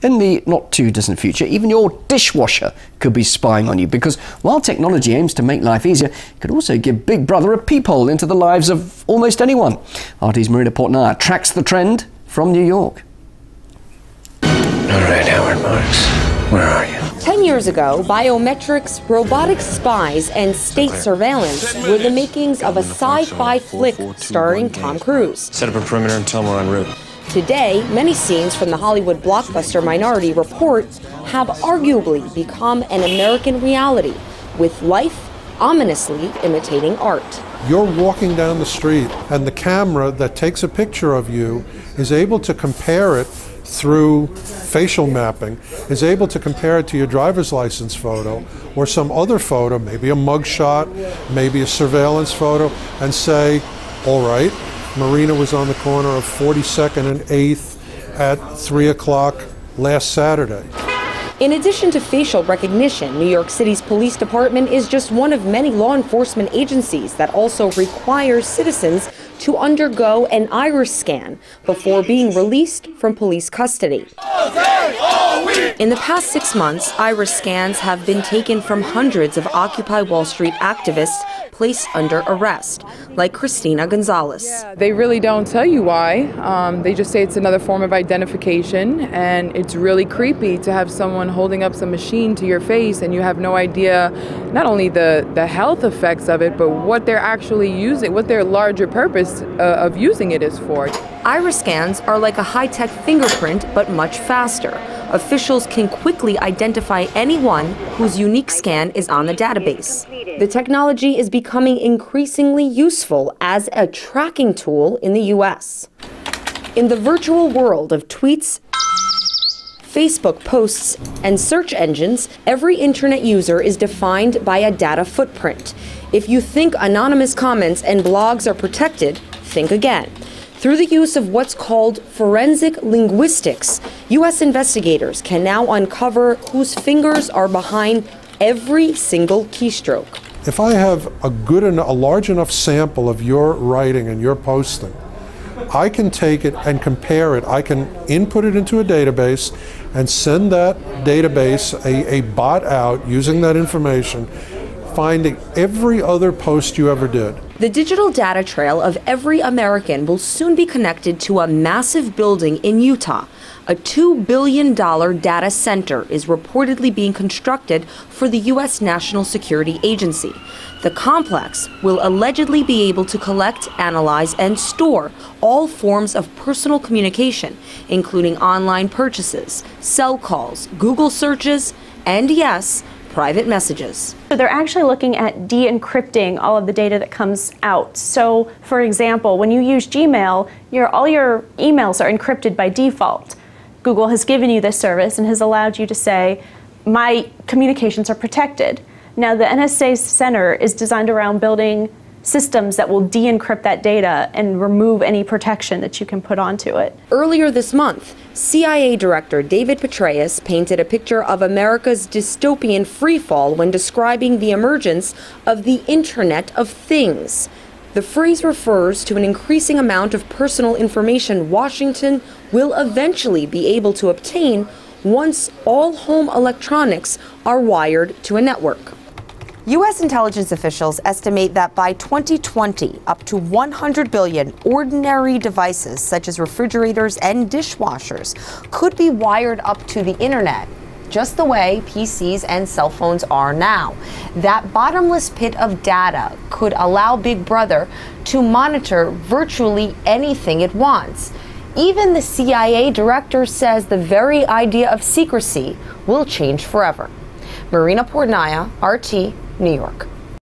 In the not-too-distant future, even your dishwasher could be spying on you, because while technology aims to make life easier, it could also give Big Brother a peephole into the lives of almost anyone. RT's Marina Portnaya tracks the trend from New York. All right, Howard Marks, where are you? 10 years ago, biometrics, robotic spies, and state surveillance were the makings of a sci-fi flick starring Tom Cruise. Set up a perimeter and tell them we're en route. Today, many scenes from the Hollywood blockbuster Minority Report have arguably become an American reality, with life ominously imitating art. You're walking down the street, and the camera that takes a picture of you is able to compare it through facial mapping, is able to compare it to your driver's license photo or some other photo, maybe a mugshot, maybe a surveillance photo, and say, all right, Marina was on the corner of 42nd and 8th at 3 o'clock last Saturday. In addition to facial recognition, New York City's police department is just one of many law enforcement agencies that also requires citizens to undergo an iris scan before being released from police custody. In the past 6 months, iris scans have been taken from hundreds of Occupy Wall Street activists placed under arrest, like Christina Gonzalez. Yeah, they really don't tell you why. They just say it's another form of identification, and it's really creepy to have someone holding up some machine to your face and you have no idea not only the health effects of it, but what they're actually using, what their larger purpose of using it is for. Iris scans are like a high-tech fingerprint, but much faster. Officials can quickly identify anyone whose unique scan is on the database. The technology is becoming increasingly useful as a tracking tool in the U.S. In the virtual world of tweets, Facebook posts, and search engines, every internet user is defined by a data footprint. If you think anonymous comments and blogs are protected, think again. Through the use of what's called forensic linguistics, U.S. investigators can now uncover whose fingers are behind every single keystroke. If I have a large enough sample of your writing and your posting, I can take it and compare it. I can input it into a database and send that database a bot out using that information, finding every other post you ever did. The digital data trail of every American will soon be connected to a massive building in Utah. A $2 billion data center is reportedly being constructed for the U.S. National Security Agency. The complex will allegedly be able to collect, analyze, and store all forms of personal communication, including online purchases, cell calls, Google searches, and yes, private messages. So they're actually looking at de-encrypting all of the data that comes out. So, for example, when you use Gmail, all your emails are encrypted by default. Google has given you this service and has allowed you to say, my communications are protected. Now, the NSA Center is designed around building systems that will de-encrypt that data and remove any protection that you can put onto it. Earlier this month, CIA Director David Petraeus painted a picture of America's dystopian freefall when describing the emergence of the Internet of Things. The phrase refers to an increasing amount of personal information Washington will eventually be able to obtain once all home electronics are wired to a network. U.S. intelligence officials estimate that by 2020, up to 100 billion ordinary devices, such as refrigerators and dishwashers, could be wired up to the internet, just the way PCs and cell phones are now. That bottomless pit of data could allow Big Brother to monitor virtually anything it wants. Even the CIA director says the very idea of secrecy will change forever. Marina Portnaya, RT, New York.